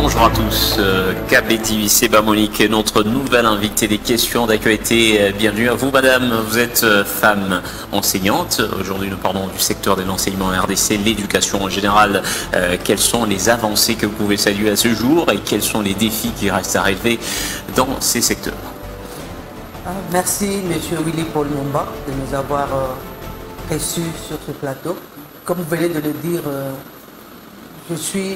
Bonjour à tous, KBTV, c'est Monique, notre nouvelle invitée des questions d'actualité. Bienvenue à vous madame, vous êtes femme enseignante. Aujourd'hui nous parlons du secteur de l'enseignement RDC, l'éducation en général. Quelles sont les avancées que vous pouvez saluer à ce jour et quels sont les défis qui restent à relever dans ces secteurs? Merci monsieur Willy Paul Momba de nous avoir reçus sur ce plateau. Comme vous venez de le dire, je suis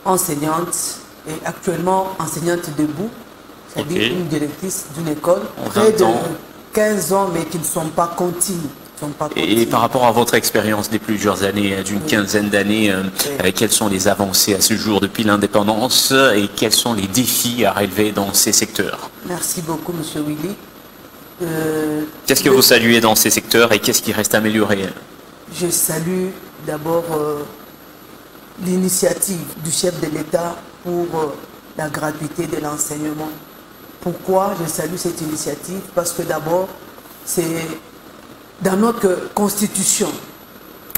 enseignante et actuellement enseignante debout, c'est-à-dire une directrice d'une école, près de 15 ans, mais qui ne sont pas continues. Et par rapport à votre expérience des plusieurs années, d'une quinzaine d'années, quelles sont les avancées à ce jour depuis l'indépendance et quels sont les défis à relever dans ces secteurs? Merci beaucoup, monsieur Willy. Qu'est-ce que vous saluez dans ces secteurs et qu'est-ce qui reste à améliorer? Je salue d'abord l'initiative du chef de l'État pour la gratuité de l'enseignement. Pourquoi je salue cette initiative? Parce que d'abord, c'est dans notre Constitution.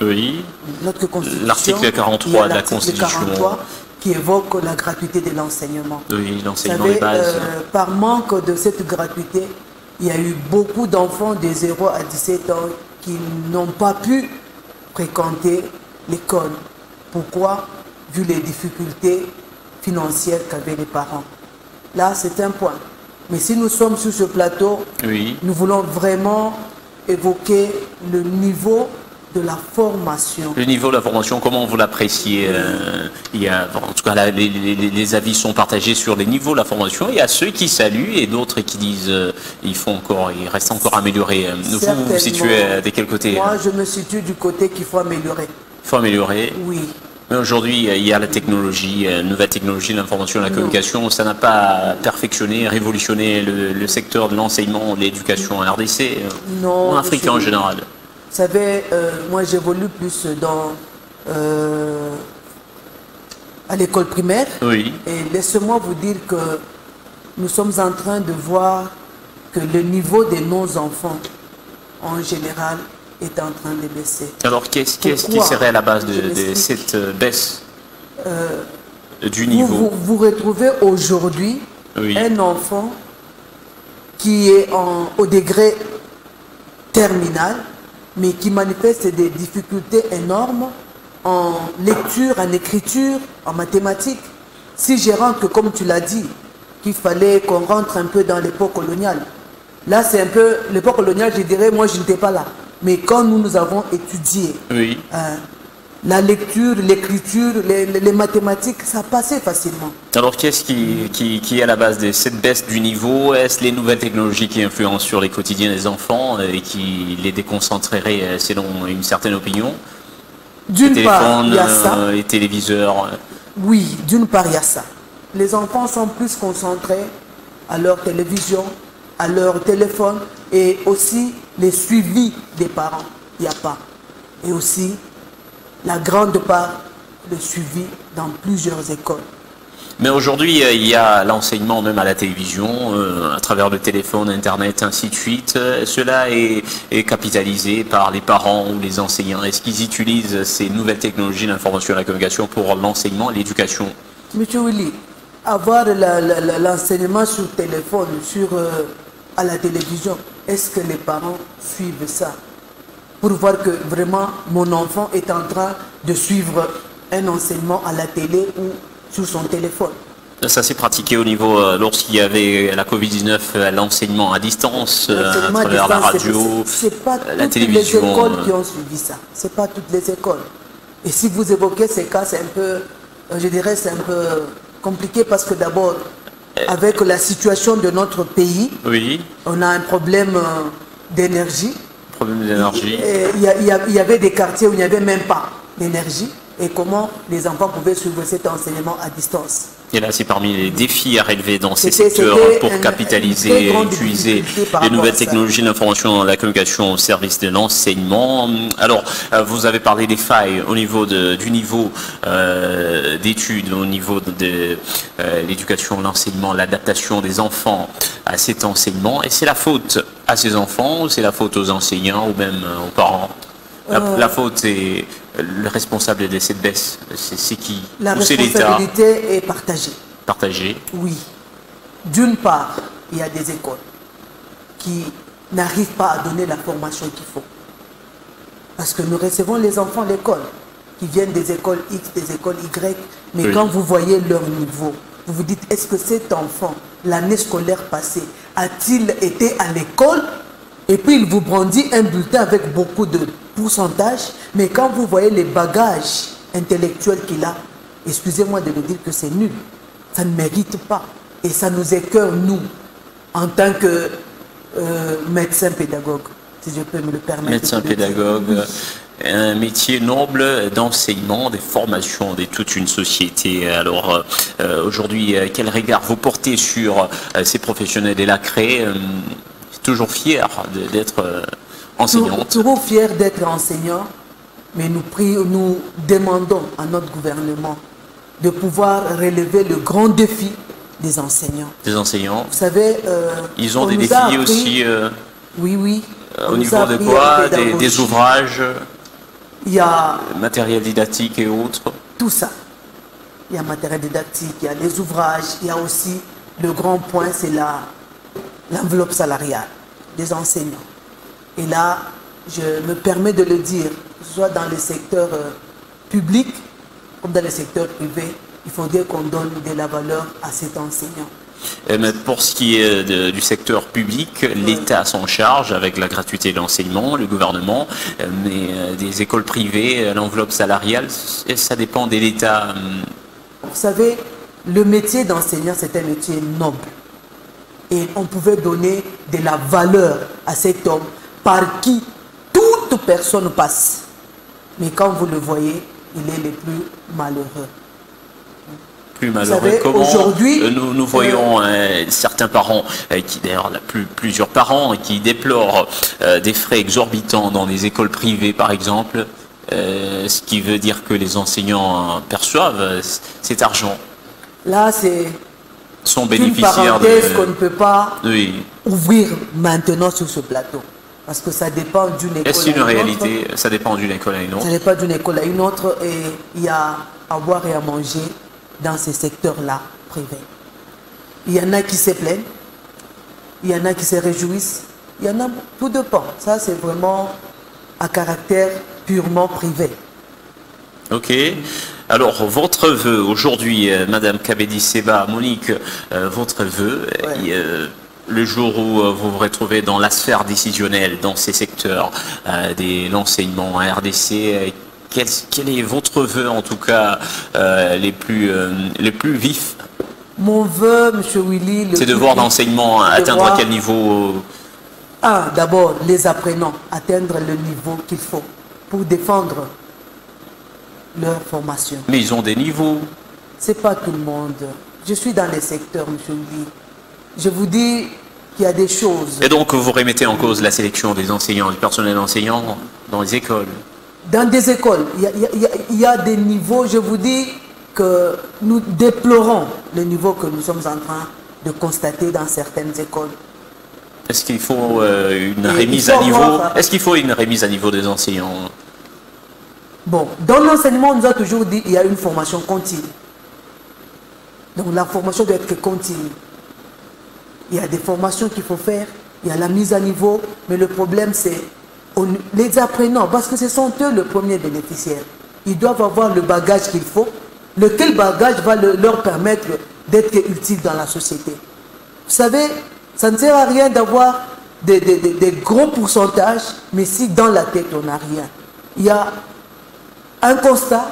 Oui. Notre Constitution. L'article 43 de la Constitution. 43 qui évoque la gratuité de l'enseignement. Oui, l'enseignement de base. Par manque de cette gratuité, il y a eu beaucoup d'enfants de 0 à 17 ans qui n'ont pas pu fréquenter l'école. Pourquoi? Vu les difficultés financières qu'avaient les parents. Là, c'est un point. Mais si nous sommes sur ce plateau, oui, nous voulons vraiment évoquer le niveau de la formation. Le niveau de la formation, comment vous l'appréciez? Il y a, en tout cas, les avis sont partagés sur les niveaux de la formation. Il y a ceux qui saluent et d'autres qui disent il reste encore à améliorer. Vous vous situez de quel côté? Moi, je me situe du côté qu'il faut améliorer. Il faut améliorer. Oui. Mais aujourd'hui, il y a la technologie, nouvelle technologie, l'information et la communication. Ça n'a pas perfectionné, révolutionné le secteur de l'enseignement, de l'éducation en RDC, en Afrique en général. Vous savez, moi j'évolue plus à l'école primaire. Oui. Et laissez-moi vous dire que nous sommes en train de voir que le niveau de nos enfants, en général, est en train de baisser. Alors, qu'est-ce qui serait à la base de cette baisse du niveau? Vous retrouvez aujourd'hui un enfant qui est au degré terminal, mais qui manifeste des difficultés énormes en lecture, en écriture, en mathématiques. Si je rentre, comme tu l'as dit, qu'il fallait qu'on rentre un peu dans l'époque coloniale, là c'est un peu l'époque coloniale, je dirais, moi je n'étais pas là. Mais quand nous avons étudié la lecture, l'écriture, les mathématiques, ça passait facilement. Alors qu'est-ce qui est à la base de cette baisse du niveau? Est-ce les nouvelles technologies qui influencent sur les quotidiens des enfants et qui les déconcentreraient selon une certaine opinion? D'une part, il y a ça. Les téléviseurs. Oui, d'une part, il y a ça. Les enfants sont plus concentrés à leur télévision, à leur téléphone et aussi les suivis des parents. Il n'y a pas. Et aussi, la grande part, le suivi dans plusieurs écoles. Mais aujourd'hui, il y a l'enseignement même à la télévision, à travers le téléphone, Internet, ainsi de suite. Cela est capitalisé par les parents ou les enseignants. Est-ce qu'ils utilisent ces nouvelles technologies, l'information et la communication pour l'enseignement et l'éducation? Monsieur Willy, avoir l'enseignement sur téléphone, à la télévision, est-ce que les parents suivent ça? Pour voir que vraiment mon enfant est en train de suivre un enseignement à la télé ou sur son téléphone. Ça s'est pratiqué au niveau, lorsqu'il y avait la Covid-19, l'enseignement à distance, à travers la radio, la télévision. C'est pas toutes les écoles qui ont suivi ça. C'est pas toutes les écoles. Et si vous évoquez ces cas, c'est un peu, je dirais, c'est un peu compliqué parce que d'abord, avec la situation de notre pays, on a un problème d'énergie. Il y avait des quartiers où il n'y avait même pas d'énergie. Et comment les enfants pouvaient suivre cet enseignement à distance. Et là, c'est parmi les défis à relever dans ces secteurs pour capitaliser et utiliser les nouvelles technologies de l'information et de la communication au service de l'enseignement. Alors, vous avez parlé des failles au niveau du niveau d'études, au niveau de l'éducation, l'enseignement, l'adaptation des enfants à cet enseignement. Et c'est la faute à ces enfants ou c'est la faute aux enseignants ou même aux parents? La faute est le responsable de cette baisse, c'est qui? La responsabilité est partagée. Partagée? Oui. D'une part, il y a des écoles qui n'arrivent pas à donner la formation qu'il faut. Parce que nous recevons les enfants à l'école, qui viennent des écoles X, des écoles Y, mais oui, quand vous voyez leur niveau, vous vous dites, est-ce que cet enfant, l'année scolaire passée, a-t-il été à l'école? Et puis il vous brandit un bulletin avec beaucoup de pourcentage, mais quand vous voyez les bagages intellectuels qu'il a, excusez-moi de le dire que c'est nul. Ça ne mérite pas. Et ça nous écœure, nous, en tant que médecin pédagogue, si je peux me le permettre. Médecin pédagogue, un métier noble d'enseignement, des formations de toute une société. Alors aujourd'hui, quel regard vous portez sur ces professionnels de la CRE? Toujours fier d'être enseignante. Toujours fier d'être enseignant, mais nous demandons à notre gouvernement de pouvoir relever le grand défi des enseignants. Des enseignants. Vous savez, ils ont des défis aussi. Oui, oui. Au niveau de quoi? Des ouvrages. Il y a matériel didactique et autres. Tout ça. Il y a matériel didactique, il y a des ouvrages, il y a aussi le grand point, c'est l'enveloppe salariale des enseignants. Et là, je me permets de le dire, que ce soit dans le secteur public comme dans le secteur privé, il faudrait qu'on donne de la valeur à cet enseignant. Mais pour ce qui est du secteur public, l'État s'en charge avec la gratuité de l'enseignement, le gouvernement, mais des écoles privées, l'enveloppe salariale, ça dépend de l'État. Vous savez, le métier d'enseignant, c'est un métier noble. Et on pouvait donner de la valeur à cet homme par qui toute personne passe. Mais quand vous le voyez, il est le plus malheureux. Plus malheureux. Comment aujourd'hui, nous voyons certains parents, d'ailleurs plusieurs parents, qui déplorent des frais exorbitants dans les écoles privées, par exemple, ce qui veut dire que les enseignants perçoivent cet argent. Là, c'est sont une bénéficiaires parenthèse qu'on ne peut pas oui, ouvrir maintenant sur ce plateau. Parce que ça dépend d'une école à une autre. Est-ce une réalité? Ça dépend d'une école à une autre. Ça dépend d'une école à une autre et il y a à boire et à manger dans ces secteurs-là privés. Il y en a qui se plaignent, il y en a qui se réjouissent, il y en a tout dépend. Ça, c'est vraiment à caractère purement privé. Ok. Alors, votre vœu aujourd'hui, Madame Kabedi Seba, Monique, votre vœu, le jour où vous vous retrouvez dans la sphère décisionnelle, dans ces secteurs de l'enseignement à RDC, quel est votre vœu, en tout cas, les plus vifs? Mon vœu, M. Willy... C'est de voir l'enseignement atteindre à quel niveau? D'abord, les apprenants atteindre le niveau qu'il faut pour défendre leur formation. Mais ils ont des niveaux. C'est pas tout le monde. Je suis dans les secteurs, M. Willy. Je vous dis qu'il y a des choses... Et donc, vous remettez en cause la sélection des enseignants, du personnel enseignant dans les écoles? Dans des écoles, il y a des niveaux, je vous dis que nous déplorons le niveau que nous sommes en train de constater dans certaines écoles. Est-ce qu'il faut une remise à niveau? Est-ce qu'il faut une remise à niveau des enseignants? Bon, dans l'enseignement, on nous a toujours dit qu'il y a une formation continue. Donc la formation doit être continue. Il y a des formations qu'il faut faire, il y a la mise à niveau, mais le problème c'est les apprenants, parce que ce sont eux le premier bénéficiaire. Ils doivent avoir le bagage qu'il faut, lequel bagage va leur permettre d'être utiles dans la société. Vous savez, ça ne sert à rien d'avoir des gros pourcentages, mais si dans la tête on n'a rien. Il y a un constat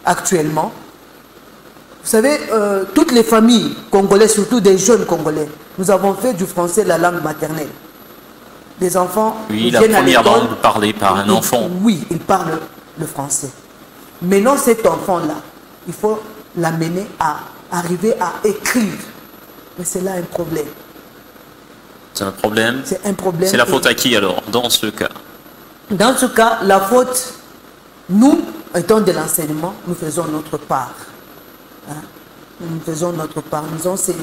actuellement. Vous savez, toutes les familles congolaises, surtout des jeunes congolais, nous avons fait du français la langue maternelle. Les enfants... Oui, la première langue parlée par un enfant. Oui, ils parlent le français. Maintenant, cet enfant-là, il faut l'amener à arriver à écrire. Mais c'est là un problème. C'est un problème? C'est un problème. C'est la faute à qui alors, dans ce cas? Dans ce cas, la faute, nous, étant de l'enseignement, nous faisons notre part. Hein? Nous faisons notre part, nous enseignons.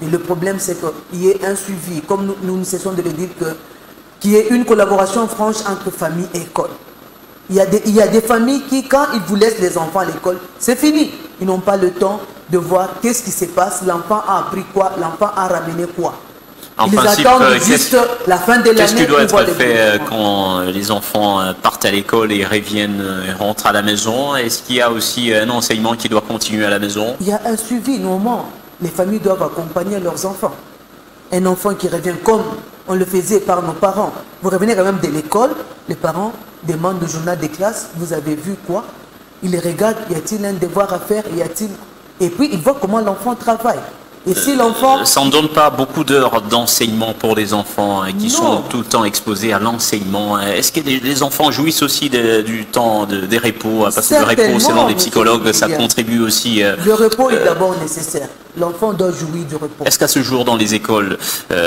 Mais le problème, c'est qu'il y ait un suivi, comme nous ne cessons de le dire, qu'il y ait une collaboration franche entre famille et école. Il y a des familles qui, quand ils vous laissent les enfants à l'école, c'est fini. Ils n'ont pas le temps de voir qu'est-ce qui se passe, l'enfant a appris quoi, l'enfant a ramené quoi. Ils attendent juste la fin de l'année. Qu'est-ce qui doit être fait quand les enfants partent à l'école et reviennent, rentrent à la maison? Est-ce qu'il y a aussi un enseignement qui doit continuer à la maison? Il y a un suivi, normalement. Les familles doivent accompagner leurs enfants. Un enfant qui revient comme on le faisait par nos parents. Vous revenez quand même de l'école, les parents demandent le journal de classe, vous avez vu quoi? Ils les regardent, y a-t-il un devoir à faire, y a-t-il... Et puis ils voient comment l'enfant travaille. Et si l'enfant... Ça ne donne pas beaucoup d'heures d'enseignement pour les enfants qui sont tout le temps exposés à l'enseignement. Est-ce que les enfants jouissent aussi du temps des repos? Parce que le repos, selon les psychologues, ça contribue aussi... Le repos est d'abord nécessaire. L'enfant doit jouir du repos. Est-ce qu'à ce jour, dans les écoles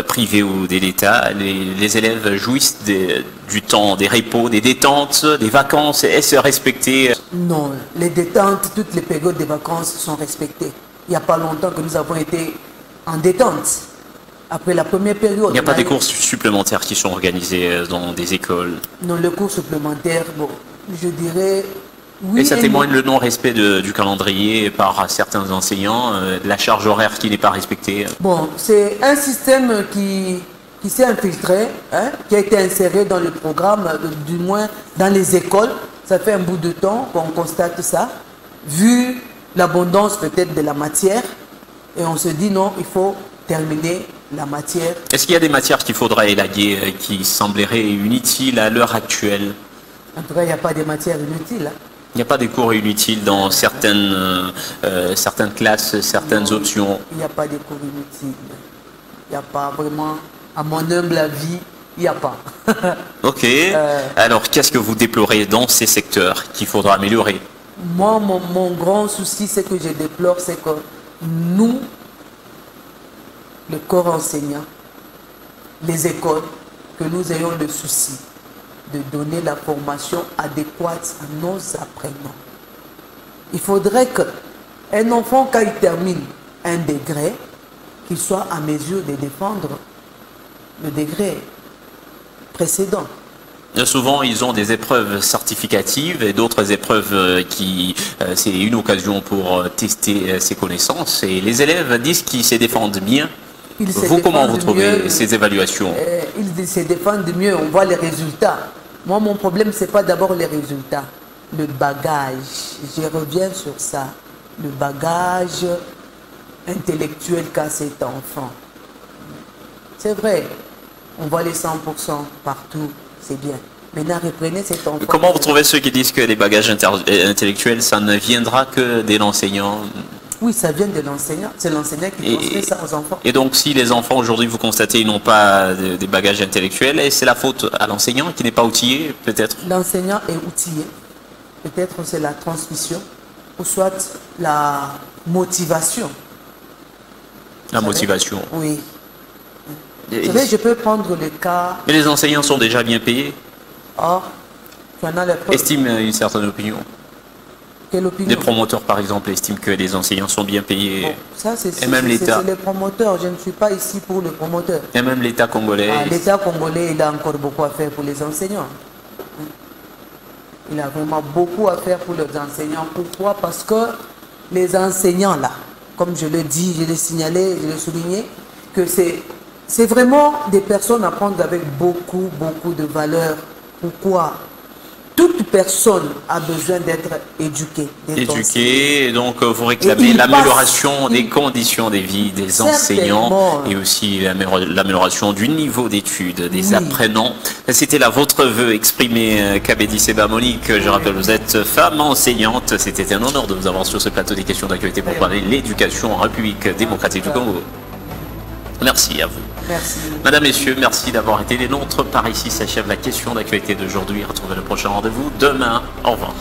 privées ou de l'État, les élèves jouissent du temps des repos, des détentes, des vacances? Est-ce respecté? Non, les détentes, toutes les périodes de vacances sont respectées. Il n'y a pas longtemps que nous avons été en détente. Après la première période... Il n'y a pas des cours supplémentaires qui sont organisés dans des écoles? Non, les cours supplémentaires, bon, je dirais... Oui, et ça témoigne le non-respect du calendrier par certains enseignants, de la charge horaire qui n'est pas respectée? Bon, c'est un système qui s'est infiltré, hein, qui a été inséré dans le programme, du moins dans les écoles. Ça fait un bout de temps qu'on constate ça. Vu l'abondance peut-être de la matière, et on se dit non, il faut terminer la matière. Est-ce qu'il y a des matières qu'il faudra élaguer qui sembleraient inutiles à l'heure actuelle? En tout cas, il n'y a pas de matières inutiles. Hein. Il n'y a pas des cours inutiles dans certaines classes, certaines options? Il n'y a pas de cours inutiles. Il n'y a pas vraiment, à mon humble avis, il n'y a pas. Ok. Alors, qu'est-ce que vous déplorez dans ces secteurs qu'il faudra améliorer? Moi, mon grand souci, c'est que je déplore, c'est que nous, le corps enseignant, les écoles, que nous ayons le souci de donner la formation adéquate à nos apprenants. Il faudrait qu'un enfant, quand il termine un degré, qu'il soit en mesure de défendre le degré précédent. Souvent, ils ont des épreuves certificatives et d'autres épreuves c'est une occasion pour tester ses connaissances. Et les élèves disent qu'ils se défendent bien. Vous, comment vous trouvez ces évaluations? Ils se défendent mieux, on voit les résultats. Moi, mon problème, ce n'est pas d'abord les résultats. Le bagage, je reviens sur ça. Le bagage intellectuel qu'a cet enfant. C'est vrai, on voit les 100% partout. C'est bien. Maintenant, reprenez cet enfant. Comment vous trouvez ceux qui disent que les bagages intellectuels, ça ne viendra que de l'enseignant? Oui, ça vient de l'enseignant. C'est l'enseignant qui transmet ça aux enfants. Et donc, si les enfants, aujourd'hui, vous constatez, ils n'ont pas des bagages intellectuels, et c'est la faute à l'enseignant qui n'est pas outillé, peut-être? L'enseignant est outillé. Peut-être c'est la transmission, ou soit la motivation. La motivation? Oui. Vous savez, je peux prendre le cas... Mais les enseignants sont déjà bien payés? Oh, tu en as la preuve. Estime une certaine opinion. Quelle opinion? Les promoteurs, par exemple, estiment que les enseignants sont bien payés. Bon, ça, c'est l'État. Les promoteurs. Je ne suis pas ici pour le promoteur. Et même l'État congolais. L'État congolais, il a encore beaucoup à faire pour les enseignants. Il a vraiment beaucoup à faire pour les enseignants. Pourquoi? Parce que les enseignants, là, comme je le dis, je l'ai signalé, je l'ai souligné, que c'est vraiment des personnes à prendre avec beaucoup, beaucoup de valeur. Pourquoi? Toute personne a besoin d'être éduquée. Éduquée, donc vous réclamez l'amélioration des conditions de vie des enseignants et aussi l'amélioration du niveau d'études des apprenants. C'était là votre vœu exprimé, Kabedi Seba Monique. Je rappelle, vous êtes femme enseignante. C'était un honneur de vous avoir sur ce plateau des questions d'actualité pour parler de l'éducation en République démocratique du Congo. Merci à vous. Merci. Madame, Messieurs, merci d'avoir été les nôtres. Par ici s'achève la question d'actualité d'aujourd'hui. Retrouvez le prochain rendez-vous demain. Au revoir.